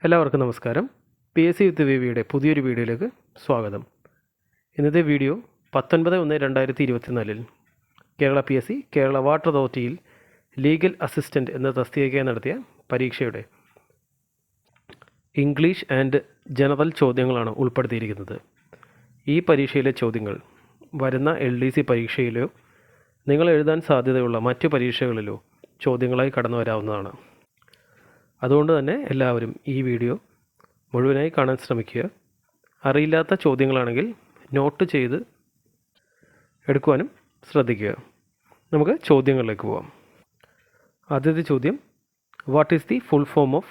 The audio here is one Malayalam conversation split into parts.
എല്ലാവർക്കും നമസ്കാരം. PSC വിത്ത് വിവിയുടെ പുതിയൊരു വീഡിയോയിലേക്ക് സ്വാഗതം. ഇന്നത്തെ video 19/1/2024 Kerala PSC Kerala water അതോറിറ്റിയിൽ ലീഗൽ അസിസ്റ്റൻ്റ് എന്ന തസ്തികയ്ക്കായി നടത്തിയ പരീക്ഷയുടെ ഇംഗ്ലീഷ് ആൻഡ് ജനറൽ ചോദ്യങ്ങളാണ് ഉൾപ്പെടുത്തിയിരിക്കുന്നത്. ഈ പരീക്ഷയിലെ ചോദ്യങ്ങൾ വരുന്ന LDC പരീക്ഷയിലോ നിങ്ങൾ എഴുതാൻ സാധ്യതയുള്ള മറ്റു പരീക്ഷകളിലോ ചോദ്യങ്ങളായി കടന്നു വരാവുന്നതാണ്. അതുകൊണ്ട് തന്നെ എല്ലാവരും ഈ വീഡിയോ മുഴുവനായി കാണാൻ ശ്രമിക്കുക. അറിയില്ലാത്ത ചോദ്യങ്ങളാണെങ്കിൽ നോട്ട് ചെയ്ത് എടുക്കുവാനും ശ്രദ്ധിക്കുക. നമുക്ക് ചോദ്യങ്ങളിലേക്ക് പോകാം. ആദ്യത്തെ ചോദ്യം, what is the full form of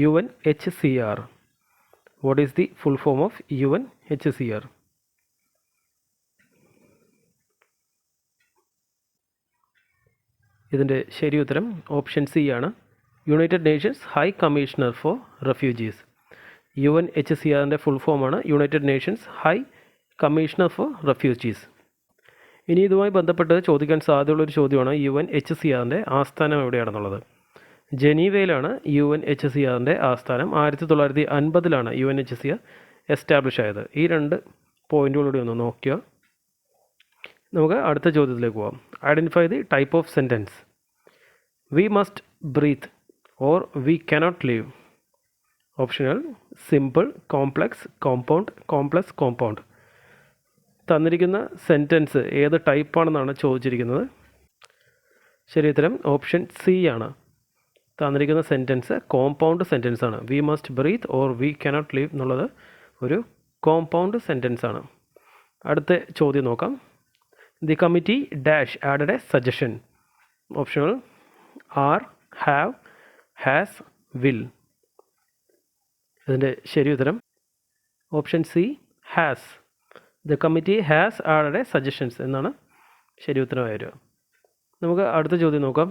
UNHCR? What is the full form of UNHCR? ഇതിൻ്റെ ശരി ഉത്തരം ഓപ്ഷൻ സി ആണ്. United nations high commissioner for refugees. UNHCRൻ്റെ ഫുൾ ഫോമാണ് united nations high commissioner for refugees. ഇനി ഇതുമായി ബന്ധപ്പെട്ട് ചോദിക്കാൻ സാധ്യതയുള്ളൊരു ചോദ്യമാണ് UNHCRൻ്റെ ആസ്ഥാനം എവിടെയാണെന്നുള്ളത്. ജനീവയിലാണ് UNHCRൻ്റെ ആസ്ഥാനം. 1950 UNHCR എസ്റ്റാബ്ലിഷ് ആയത്. ഈ രണ്ട് പോയിൻറ്റുകളുടെ ഒന്ന് നോക്കുക. നമുക്ക് അടുത്ത ചോദ്യത്തിലേക്ക് പോകാം. Identify the type of sentence. We must breathe or we cannot live. ഓപ്ഷനുകൾ simple, complex, compound, complex, compound. തന്നിരിക്കുന്ന സെൻറ്റൻസ് ഏത് ടൈപ്പാണെന്നാണ് ചോദിച്ചിരിക്കുന്നത്. ശരി ഉത്തരം ഓപ്ഷൻ സി ആണ്. തന്നിരിക്കുന്ന സെൻറ്റൻസ് കോമ്പൗണ്ട് സെൻറ്റൻസ് ആണ്. We must breathe or we cannot live എന്നുള്ളത് ഒരു കോമ്പൗണ്ട് സെൻറ്റൻസ് ആണ്. അടുത്ത ചോദ്യം നോക്കാം. The committee dash added a suggestion. ഓപ്ഷനുകൾ ആർ, ഹാവ്, ഹാസ്, വിൽ. ഇതിൻ്റെ ശരി ഉത്തരം option C has. The committee has added a suggestions എന്നാണ് ശരി ഉത്തരമായി വരിക. നമുക്ക് അടുത്ത ചോദ്യം നോക്കാം.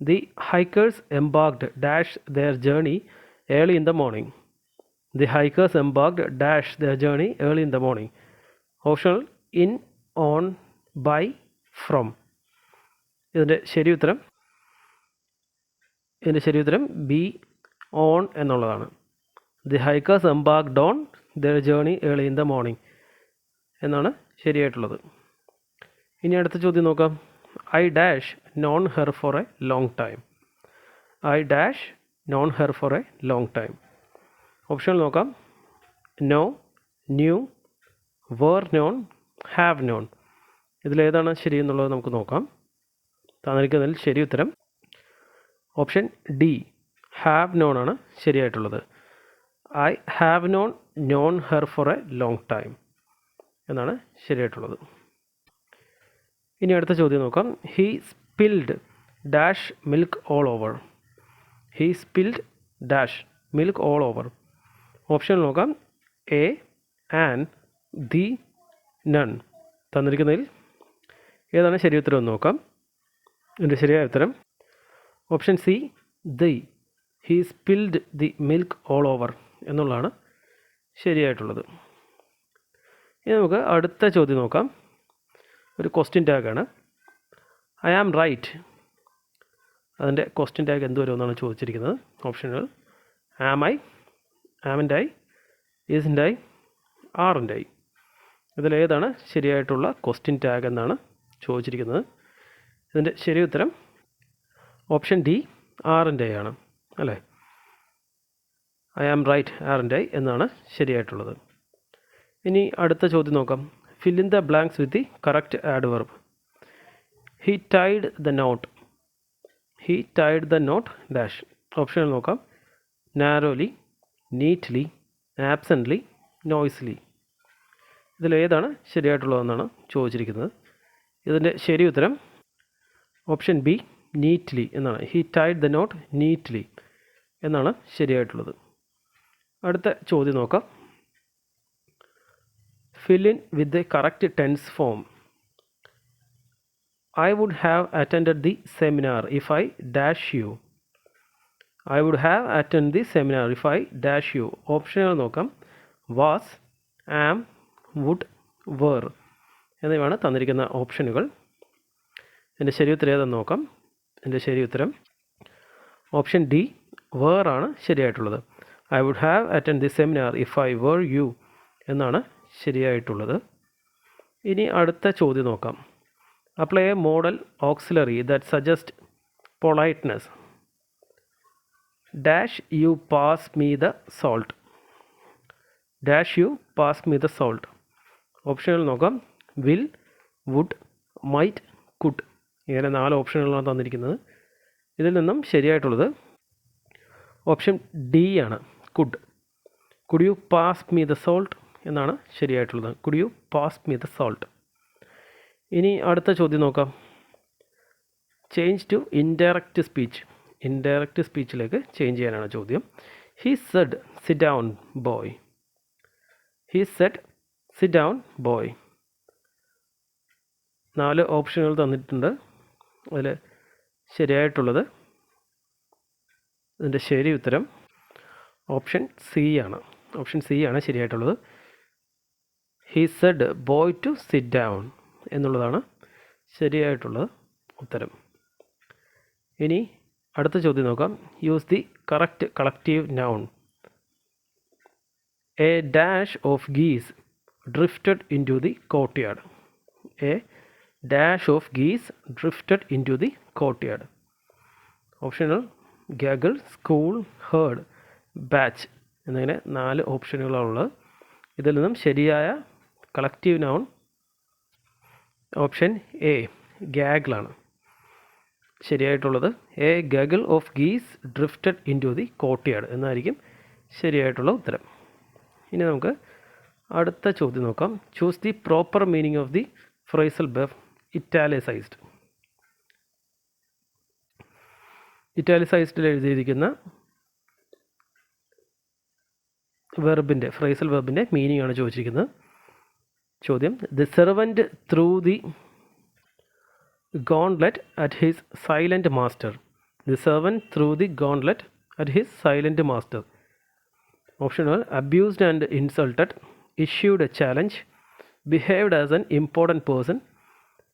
The hikers embarked dash their journey early in the morning. The hikers embarked dash their journey early in the morning. Optional in, on, by, from. ഇതിൻ്റെ ശരി ഉത്തരം ബി, ഓൺ എന്നുള്ളതാണ്. The hikers embarked on their journey early in the morning എന്നാണ് ശരിയായിട്ടുള്ളത്. ഇനി അടുത്ത ചോദ്യം നോക്കാം. I dash known her for a long time. I dash known her for a long time. ഓപ്ഷനിൽ നോക്കാം. No, new, were known, have known. ഇതിലേതാണ് ശരി എന്നുള്ളത് നമുക്ക് നോക്കാം. തന്നിരിക്കുന്നതിൽ ശരി ഉത്തരം ഓപ്ഷൻ ഡി, ഹാവ് നോൺ ആണ് ശരിയായിട്ടുള്ളത്. I have known her for a long time എന്നാണ് ശരിയായിട്ടുള്ളത്. ഇനി അടുത്ത ചോദ്യം നോക്കാം. He spilled dash milk all over. He spilled dash milk all over. Option നോക്കാം. A, an, the, none. തന്നിരിക്കുന്നതിൽ ഏതാണ് ശരി ഉത്തരം എന്ന് നോക്കാം. ഇതിൻ്റെ ശരിയായ ഉത്തരം option C, the. He spilled the milk all over എന്നുള്ളതാണ് ശരിയായിട്ടുള്ളത്. ഇനി നമുക്ക് അടുത്ത ചോദ്യം നോക്കാം. ഒരു ക്വസ്റ്റ്യൻ ടാഗാണ്. I am right. അതിൻ്റെ ക്വസ്റ്റ്യൻ ടാഗ് എന്ത് വരുമെന്നാണ് ചോദിച്ചിരിക്കുന്നത്. ഓപ്ഷനുകൾ am I, amn't I, isn't I, aren't I. ഇതിലേതാണ് ശരിയായിട്ടുള്ള ക്വസ്റ്റ്യൻ ടാഗ് എന്നാണ് ചോദിച്ചിരിക്കുന്നത്. ഇതിൻ്റെ ശരി ഉത്തരം ഓപ്ഷൻ ഡി, ആറിൻ്റ് ഐ ആണ് അല്ലേ. I am right, aren't I എന്നാണ് ശരിയായിട്ടുള്ളത്. ഇനി അടുത്ത ചോദ്യം നോക്കാം. Fill in the blanks with the correct adverb. He tied the knot. He tied the knot dash. ഓപ്ഷനിൽ നോക്കാം. Narrowly, neatly, absently, noisily. ഇതിലേതാണ് ശരിയായിട്ടുള്ളതെന്നാണ് ചോദിച്ചിരിക്കുന്നത്. ഇതിൻ്റെ ശരി ഉത്തരം ഓപ്ഷൻ ബി, നീറ്റ്ലി എന്നാണ്. He tied the knot neatly എന്നാണ് ശരിയായിട്ടുള്ളത്. അടുത്ത ചോദ്യം നോക്കാം. Fill in with the correct tense form. I would have attended the seminar if I dash you. I would have attend the seminar if I dash you. ഓപ്ഷനുകൾ നോക്കാം. വാസ്, ആം, വുഡ്, വേർ എന്നിവയാണ് തന്നിരിക്കുന്ന ഓപ്ഷനുകൾ. എൻ്റെ ശരി ഉത്തരം ഏതെന്ന് നോക്കാം. എൻ്റെ ശരി ഉത്തരം ഓപ്ഷൻ ഡി, വേർ ആണ് ശരിയായിട്ടുള്ളത്. I would have attend the seminar if I were you എന്നാണ് ശരിയായിട്ടുള്ളത്. ഇനി അടുത്ത ചോദ്യം നോക്കാം. Apply a modal auxiliary that suggest politeness. Dash you pass me the salt. Dash you pass me the salt. ഓപ്ഷനുകൾ നോക്കാം. Will, would, might, could. ഇങ്ങനെ 4 ഓപ്ഷനുകളാണ് തന്നിരിക്കുന്നത്. ഇതിൽ നിന്നും ശരിയായിട്ടുള്ളത് ഓപ്ഷൻ ഡി ആണ്, could. Could you pass me the salt എന്നാണ് ശരിയായിട്ടുള്ളത്. Could you pass me the salt. ഇനി അടുത്ത ചോദ്യം നോക്കാം. Change to indirect speech. Indirect സ്പീച്ചിലേക്ക് ചേഞ്ച് ചെയ്യാനാണ് ചോദ്യം. He said sit down boy. He said sit down boy. 4 ഓപ്ഷനുകൾ തന്നിട്ടുണ്ട്. അതിൽ ശരിയായിട്ടുള്ളത്, ഇതിൻ്റെ ശരി ഉത്തരം ഓപ്ഷൻ സി ആണ്. ഓപ്ഷൻ സി ആണ് ശരിയായിട്ടുള്ളത്. He said boy to sit down എന്നുള്ളതാണ് ശരിയായിട്ടുള്ള ഉത്തരം. ഇനി അടുത്ത ചോദ്യം നോക്കാം. Use the correct collective noun. A dash of geese drifted in to the courtyard. A dash of geese drifted in to the courtyard. ഓപ്ഷനുകൾ ഗഗിൾ, സ്കൂൾ, ഹേർഡ്, ബാച്ച് എന്നിങ്ങനെ 4 ഓപ്ഷനുകളാണുള്ളത്. ഇതിൽ നിന്നും ശരിയായ കളക്റ്റീവ് നൗൺ ഓപ്ഷൻ എ ഗാഗിളാണ് ശരിയായിട്ടുള്ളത്. A gaggle of geese drifted in to the courtyard എന്നായിരിക്കും ശരിയായിട്ടുള്ള ഉത്തരം. ഇനി നമുക്ക് അടുത്ത ചോദ്യം നോക്കാം. Choose the proper meaning of the phrasal verb italicised. ഇറ്റാലിസൈസ്ഡിൽ എഴുതിയിരിക്കുന്ന വെർബിൻ്റെ, ഫ്രേസൽ വെർബിൻ്റെ മീനിങ് ആണ് ചോദിച്ചിരിക്കുന്നത്. ചോദ്യം: the servant threw the gauntlet at his silent master. The servant threw the gauntlet at his silent master. ഓപ്ഷനുകൾ abused and insulted, issued a challenge, behaved as an important person,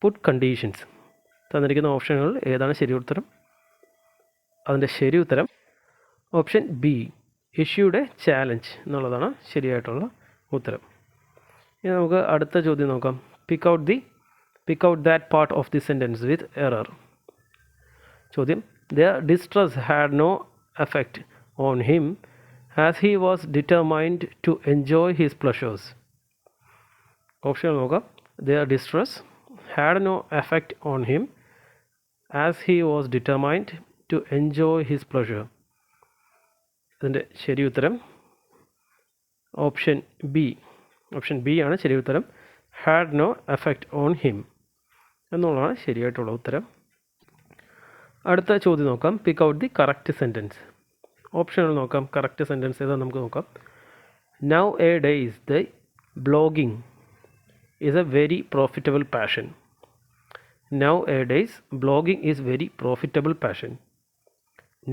put conditions. തന്നിരിക്കുന്ന ഓപ്ഷനുകൾ ഏതാണ് ശരി ഉത്തരം? അതിൻ്റെ ശരി ഉത്തരം option B, issued a challenge എന്നുള്ളതാണ് ശരിയായിട്ടുള്ള ഉത്തരം. ഇനി നമുക്ക് അടുത്ത ചോദ്യം നോക്കാം. Pick out that part of the sentence with error. ചോദ്യം: their distress had no effect on him as he was determined to enjoy his pleasures. Option നോക്കാം. Their distress had no effect on him as he was determined to enjoy his pleasure. ഇതിൻ്റെ ശരി ഉത്തരം ഓപ്ഷൻ ബി. ഓപ്ഷൻ ബി ആണ് ശരി ഉത്തരം. Had no effect on him എന്നുള്ളതാണ് ശരിയായിട്ടുള്ള ഉത്തരം. അടുത്ത ചോദ്യം നോക്കാം. Pick out the correct sentence. ഓപ്ഷനുകൾ നോക്കാം. കറക്റ്റ് സെൻറ്റൻസ് ഏതാ നമുക്ക് നോക്കാം. Now a days the blogging is a very profitable passion. Now a days blogging is very profitable passion.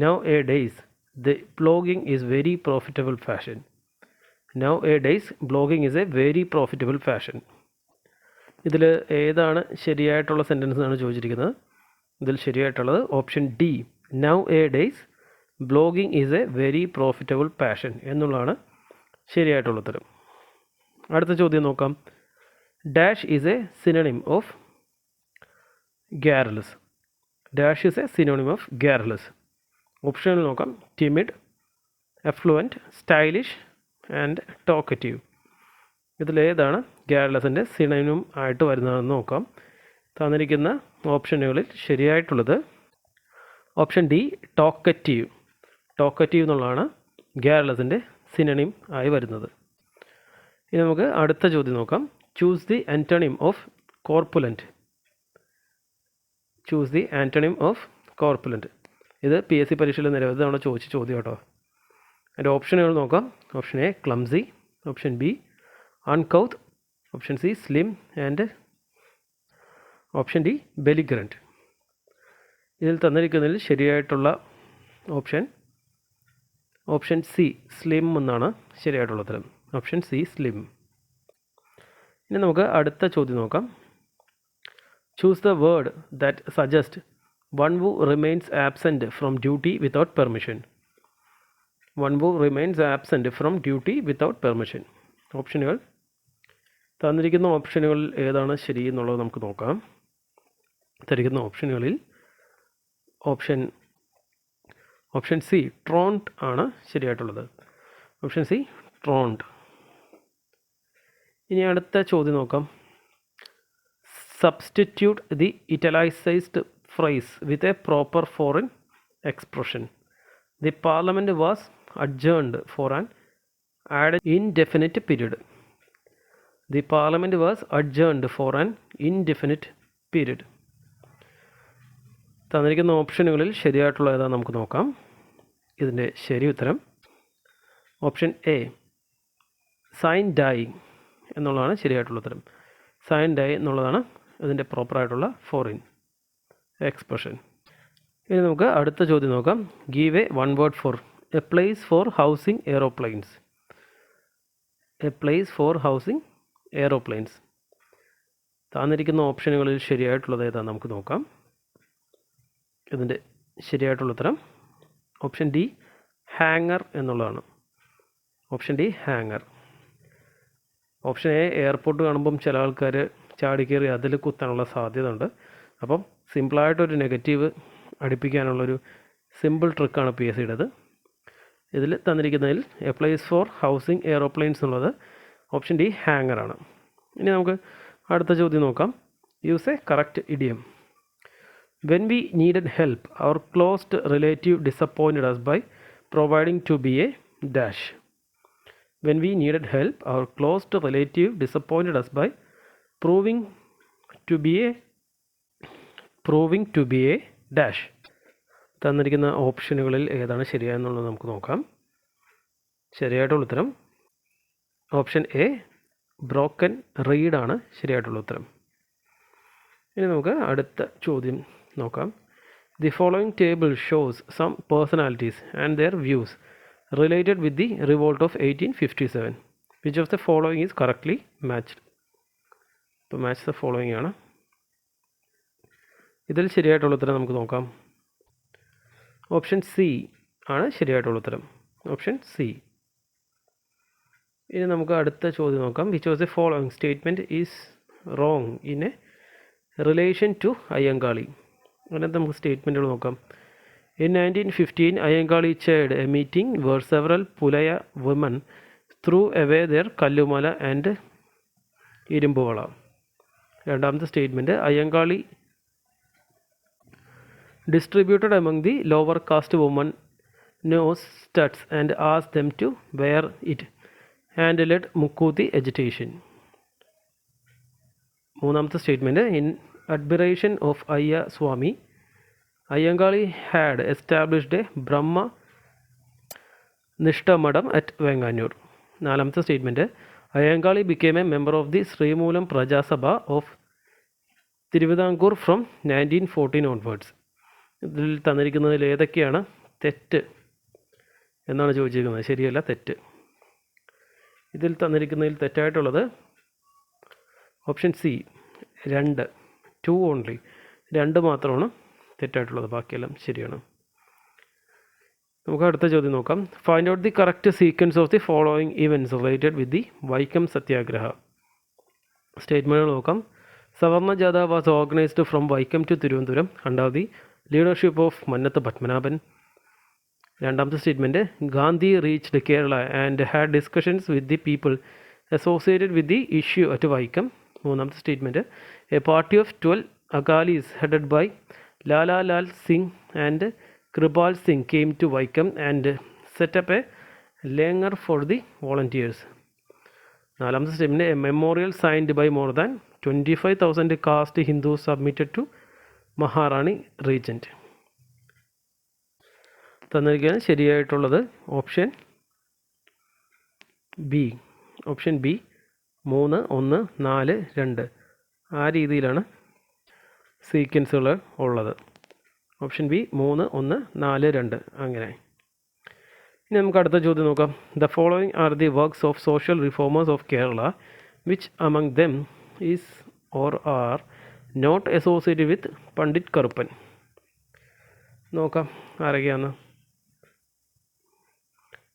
Now a days the blogging is very profitable fashion. Nowadays blogging is a very profitable fashion. ഇതിൽ ഏതാണ് ശരിയായിട്ടുള്ള സെൻറ്റൻസ് എന്നാണ് ചോദിച്ചിരിക്കുന്നത്. ഇതിൽ ശരിയായിട്ടുള്ളത് option D, nowadays blogging is a very profitable passion എന്നുള്ളതാണ് ശരിയായിട്ടുള്ള ഉത്തരം. അടുത്ത ചോദ്യം നോക്കാം. Dash is a synonym of garrulous. Dash is a synonym of garrulous. ഓപ്ഷനിൽ നോക്കാം. Timid, affluent, stylish and talkative. ഇതിലേതാണ് ഗാരലസിൻ്റെ സിനോണിം ആയിട്ട് വരുന്നതെന്ന് നോക്കാം. തന്നിരിക്കുന്ന ഓപ്ഷനുകളിൽ ശരിയായിട്ടുള്ളത് ഓപ്ഷൻ ഡി, ടോക്കറ്റീവ്. ടോക്കറ്റീവ് എന്നുള്ളതാണ് ഗാരലസിൻ്റെ സിനോണിം ആയി വരുന്നത്. ഇനി നമുക്ക് അടുത്ത ചോദ്യം നോക്കാം. Choose the antonym of corpulent. Choose the antonym of corpulent. ഇത് PSC പരീക്ഷയിൽ നിരവധി തവണ ചോദിച്ച ചോദ്യം കേട്ടോ. അതിൻ്റെ ഓപ്ഷനുകൾ നോക്കാം. Option A clumsy, option B uncouth, option C slim and option D belligerent. ഇതിൽ തന്നിരിക്കുന്നതിൽ ശരിയായിട്ടുള്ള ഓപ്ഷൻ സി സ്ലിം എന്നാണ് ശരിയായിട്ടുള്ള ഉത്തരം. Option C slim. ഇനി നമുക്ക് അടുത്ത ചോദ്യം നോക്കാം. Choose the word that suggest one who remains absent from duty without permission. One who remains absent from duty without permission. ഓപ്ഷനുകൾ തന്നിരിക്കുന്ന ഓപ്ഷനുകളിൽ ഏതാണ് ശരി എന്നുള്ളത് നമുക്ക് നോക്കാം. തന്നിരിക്കുന്ന ഓപ്ഷനുകളിൽ ഓപ്ഷൻ സി ട്രോൺഡ് ആണ് ശരിയായിട്ടുള്ളത്. Option C ട്രോൺഡ്. ഇനി അടുത്ത ചോദ്യം നോക്കാം. Substitute the italicised phrase with a proper foreign expression. The parliament was adjourned for an indefinite period. The parliament was adjourned for an indefinite period. തന്നിരിക്കുന്ന ഓപ്ഷനുകളിൽ ശരിയായിട്ടുള്ള ഏതാ നമുക്ക് നോക്കാം. ഇതിൻ്റെ ശരി ഉത്തരം ഓപ്ഷൻ എ സൈൻ ഡൈ എന്നുള്ളതാണ് ശരിയായിട്ടുള്ള ഉത്തരം. സൈൻ ഡൈ എന്നുള്ളതാണ് ഇതിൻ്റെ പ്രോപ്പറായിട്ടുള്ള ഫോറിൻ എക്സ്പ്രഷൻ. ഇനി നമുക്ക് അടുത്ത ചോദ്യം നോക്കാം. Give a one word for a place for housing aeroplanes. A place for housing aeroplanes. തന്നിരിക്കുന്ന ഓപ്ഷനുകളിൽ ശരിയായിട്ടുള്ളത് ഏതാ നമുക്ക് നോക്കാം. ഇതിൻ്റെ ശരിയായിട്ടുള്ള ഉത്തരം ഓപ്ഷൻ ഡി ഹാങ്ങർ എന്നുള്ളതാണ്. Option D hangar. Option A airport കാണുമ്പം ചില ആൾക്കാർ ചാടിക്കയറി അതിൽ കുത്താനുള്ള സാധ്യത ഉണ്ട്. അപ്പം സിമ്പിളായിട്ടൊരു നെഗറ്റീവ് അടുപ്പിക്കാനുള്ളൊരു സിമ്പിൾ ട്രിക്കാണ് PSCയുടേത്. ഇതിൽ തന്നിരിക്കുന്നതിൽ a place for housing aeroplanes എന്നുള്ളത് ഓപ്ഷൻ ഡി ഹാങ്ങറാണ്. ഇനി നമുക്ക് അടുത്ത ചോദ്യം നോക്കാം. Use a correct idiom. When we needed help our closed relative disappointed us by providing to be a dash. When we needed help our close relative disappointed us by proving to be a dash. തന്നിരിക്കുന്ന ഓപ്ഷനുകളിൽ ഏതാണ് ശരിയായെന്നുള്ളത് നമുക്ക് നോക്കാം. ശരിയായിട്ടുള്ള ഉത്തരം ഓപ്ഷൻ എ ബ്രോക്കൻ റീഡാണ് ശരിയായിട്ടുള്ള ഉത്തരം. ഇനി നമുക്ക് അടുത്ത ചോദ്യം നോക്കാം. The following table shows some personalities and their views related with the revolt of 1857. Which of the following is correctly matched? So match the following ആണ്. ഇതിൽ ശരിയായിട്ടുള്ള ഉത്തരം നമുക്ക് നോക്കാം. ഓപ്ഷൻ സി ആണ് ശരിയായിട്ടുള്ള ഉത്തരം. Option C. ഇനി നമുക്ക് അടുത്ത ചോദ്യം നോക്കാം. Which of the following statement is wrong in a relation to Ayyankali? അങ്ങനത്തെ നമുക്ക് സ്റ്റേറ്റ്മെൻറ്റുകൾ നോക്കാം. In 1915, Ayangali chaired a meeting where several Pulaya women threw away their Kallumala and Irumbuvala. രണ്ടാമത്തെ statement Ayyankali distributed among the lower caste women nose studs and asked them to wear it and led Mukkuthi agitation. മൂന്നാമത്തെ statement in admiration of Ayya Swami Ayangali had established a Brahma Nishta Madam at Venganur. നാലാമത്തെ statement Ayangali became a member of the Srimulam Praja Sabha of Tiruvidankur from 1914 onwards. ഇതിൽ തന്നിരിക്കുന്നതിൽ ഏതൊക്കെയാണ് തെറ്റ് എന്നാണ് ചോദിച്ചിരിക്കുന്നത്. ശരിയല്ല, തെറ്റ്. ഇതിൽ തന്നിരിക്കുന്നതിൽ തെറ്റായിട്ടുള്ളത് ഓപ്ഷൻ സി 2 ഓൺലി. 2 മാത്രമാണ് തെറ്റായിട്ടുള്ളത്, ബാക്കിയെല്ലാം ശരിയാണ്. നമുക്ക് അടുത്ത ചോദ്യം നോക്കാം. Find out the correct sequence of the following events related with the Vaikom Satyagraha. സ്റ്റേറ്റ്മെൻറ്റുകൾ നോക്കാം. Savarna Jatha was organised from Vaikom to Thiruvananthapuram under the leadership of Mannath Padmanabhan. രണ്ടാമത്തെ statement Gandhi reached Kerala and had discussions with the people associated with the issue at Vaikom. മൂന്നാമത്തെ statement a party of 12 Akalis headed by Lala Lal Singh and Kripal Singh came to Vaikam and set up a langar for the volunteers. നാലാമത്തെ സ്റ്റെപ്പിൻ്റെ a memorial signed by more than 25,000 caste Hindus submitted to Maharani regent. തന്നിരിക്കുന്നത് ശരിയായിട്ടുള്ളത് ഓപ്ഷൻ ബി. ഓപ്ഷൻ ബി 3, 1, 4, 2 ആ രീതിയിലാണ് സീക്വൻസുകൾ ഉള്ളത്. ഓപ്ഷൻ ബി 3, 1, 4, 2 അങ്ങനെ. ഇനി നമുക്ക് അടുത്ത ചോദ്യം നോക്കാം. The following are the works of social reformers of Kerala which among them is or are not associated with Pandit Karuppan. നോക്കാം ആരൊക്കെയാണ്.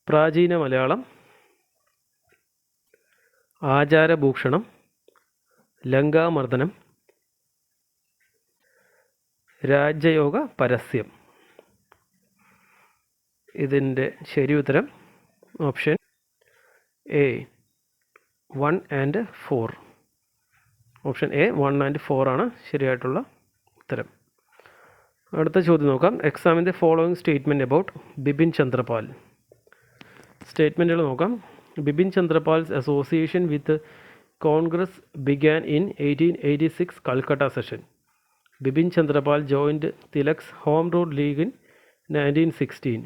പ്രാചീന മലയാളം, ആചാരഭൂഷണം, ലങ്കാമർദ്ദനം, രാജയോഗ പരസ്യം. ഇതിൻ്റെ ശരി ഉത്തരം option A 1 and 4. Option A 1 and 4 ആണ് ശരിയായിട്ടുള്ള ഉത്തരം. അടുത്ത ചോദ്യം നോക്കാം. Examine the following statement about Bipin Chandrapal. സ്റ്റേറ്റ്മെൻറ്റുകൾ നോക്കാം. Bipin Chandrapal's association with Congress began in 1886 Calcutta session. Bipin Chandrapal joined Tilak's Home Rule League in 1916.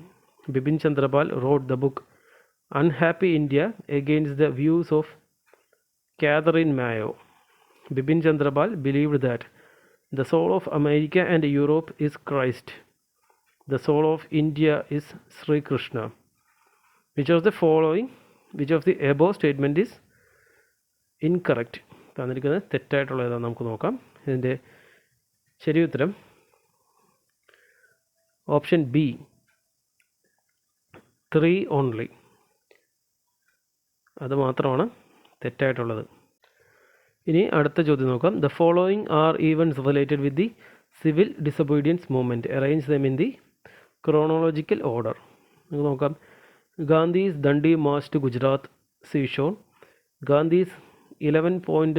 Bipin Chandrapal wrote the book Unhappy India against the views of Catherine Mayo. Bipin Chandrapal believed that the soul of America and Europe is Christ. The soul of India is Sri Krishna. Which of the above statement is incorrect? തന്നിരിക്കുന്നത് തെറ്റായിട്ടുള്ളതാണ്. നമുക്ക് നോക്കാം. ഇതിൻ്റെ ശരി ഉത്തരം ഓപ്ഷൻ ബി 3 ഓൺലി. അത് മാത്രമാണ് തെറ്റായിട്ടുള്ളത്. ഇനി അടുത്ത ചോദ്യം നോക്കാം. The following are events related with the civil disobedience movement. Arrange them in the chronological order. നമുക്ക് നോക്കാം. Gandhi's Dandi march to Gujarat seashore, Gandhi's 11-point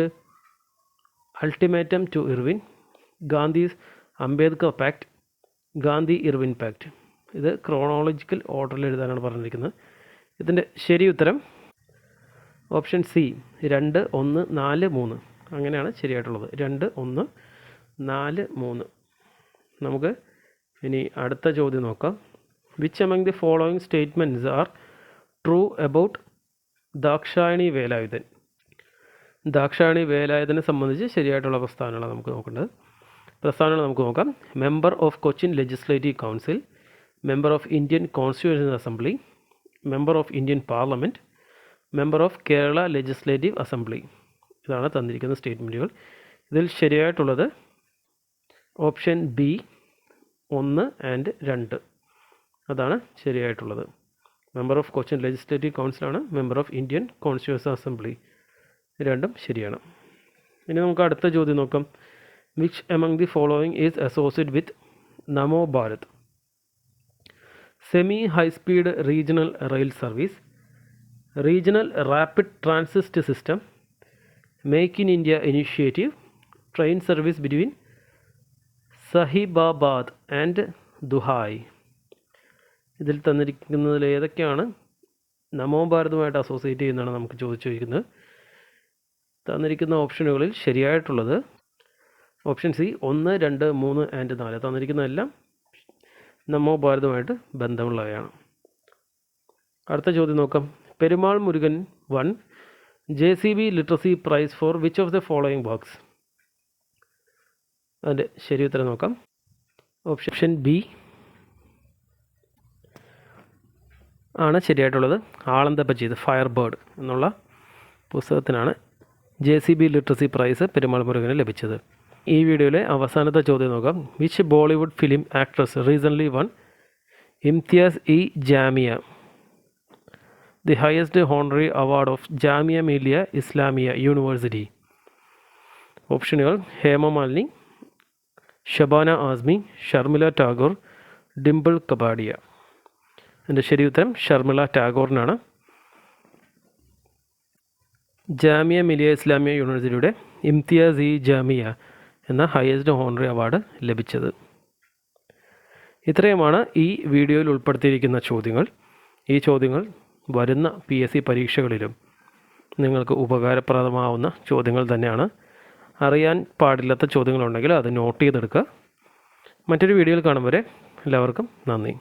ultimatum to Irwin, Gandhi's Ambedkar pact, Gandhi Irwin pact. ഇത് ക്രോണോളജിക്കൽ ഓർഡറിൽ എഴുതാനാണ് പറഞ്ഞിരിക്കുന്നത്. ഇതിൻ്റെ ശരി ഉത്തരം ഓപ്ഷൻ സി 2, 1, 4, 3 അങ്ങനെയാണ് ശരിയായിട്ടുള്ളത്. 2, 1, 4, 3. നമുക്ക് ഇനി അടുത്ത ചോദ്യം നോക്കാം. Which among the following statements are true about Dakshayani Velayudhan? Dakshayani വേലായുധനെ സംബന്ധിച്ച് ശരിയായിട്ടുള്ള പ്രസ്താവനകളാണ് നമുക്ക് നോക്കേണ്ടത്. പ്രസ്താവനകൾ നമുക്ക് നോക്കാം. Member of Cochin legislative council, member of Indian constitution assembly, member of Indian parliament, member of Kerala legislative assembly. ഇതാണ് തന്നിരിക്കുന്ന സ്റ്റേറ്റ്മെൻറ്റുകൾ. ഇതിൽ ശരിയായിട്ടുള്ളത് ഓപ്ഷൻ ബി 1 and 2 അതാണ് ശരിയായിട്ടുള്ളത്. മെമ്പർ ഓഫ് കൊച്ചിൻ ലെജിസ്ലേറ്റീവ് കൗൺസിലാണ്, member of Indian constitution assembly. രണ്ടും ശരിയാണ്. ഇനി നമുക്ക് അടുത്ത ചോദ്യം നോക്കാം. Which among the following is associated with Namo Bharat? Semi high speed regional rail service, regional rapid transit system, make in India initiative, train service between Sahibabad and Duhai. ഇതിൽ തന്നിരിക്കുന്നതിൽ ഏതൊക്കെയാണ് നമോ ഭാരതുമായിട്ട് അസോസിയേറ്റ് ചെയ്യുന്നതാണ് നമുക്ക് ചോദിച്ചിരിക്കുന്നത്. തന്നിരിക്കുന്ന ഓപ്ഷനുകളിൽ ശരിയായിട്ടുള്ളത് ഓപ്ഷൻ സി 1, 2, 3 and 4. തന്നിരിക്കുന്നതെല്ലാം നമോ ഭാരതുമായിട്ട് ബന്ധമുള്ളവയാണ്. അടുത്ത ചോദ്യം നോക്കാം. Perumal Murugan won JCB literacy prize for which of the following works? അതിൻ്റെ ശരി ഉത്തരം നോക്കാം. ഓപ്ഷൻ ബി ആണ് ശരിയായിട്ടുള്ളത്. ആളന്തപ്പച്ചി ഫയർ ബേർഡ് എന്നുള്ള പുസ്തകത്തിനാണ് JCB ലിറ്ററസി പ്രൈസ് പെരുമാൾ മുരുകന് ലഭിച്ചത്. ഈ വീഡിയോയിലെ അവസാനത്തെ ചോദ്യം നോക്കാം. Which Bollywood film actress recently won Imtiaz e Jamia, the highest honorary award of Jamia Millia Islamia university? ഓപ്ഷനുകൾ ഹേമമാലിനി, ഷബാന ആസ്മി, ഷർമിള ടാഗോർ, ഡിംപിൾ കപാഡിയ. എൻ്റെ ശരി ഉത്തരം ഷർമിള ടാഗോറിനാണ് ജാമിയ മിലിയ ഇസ്ലാമിയ യൂണിവേഴ്സിറ്റിയുടെ ഇംതിയാസ് ഇ ജാമിയ എന്ന ഹയസ്റ്റ് ഹോണററി അവാർഡ് ലഭിച്ചത്. ഇത്രയുമാണ് ഈ വീഡിയോയിൽ ഉൾപ്പെടുത്തിയിരിക്കുന്ന ചോദ്യങ്ങൾ. ഈ ചോദ്യങ്ങൾ വരുന്ന PSC പരീക്ഷകളിലും നിങ്ങൾക്ക് ഉപകാരപ്രദമാവുന്ന ചോദ്യങ്ങൾ തന്നെയാണ്. അറിയാൻ പാടില്ലാത്ത ചോദ്യങ്ങളുണ്ടെങ്കിൽ അത് നോട്ട് ചെയ്തെടുക്കുക. മറ്റൊരു വീഡിയോയിൽ കാണും വരെ എല്ലാവർക്കും നന്ദി.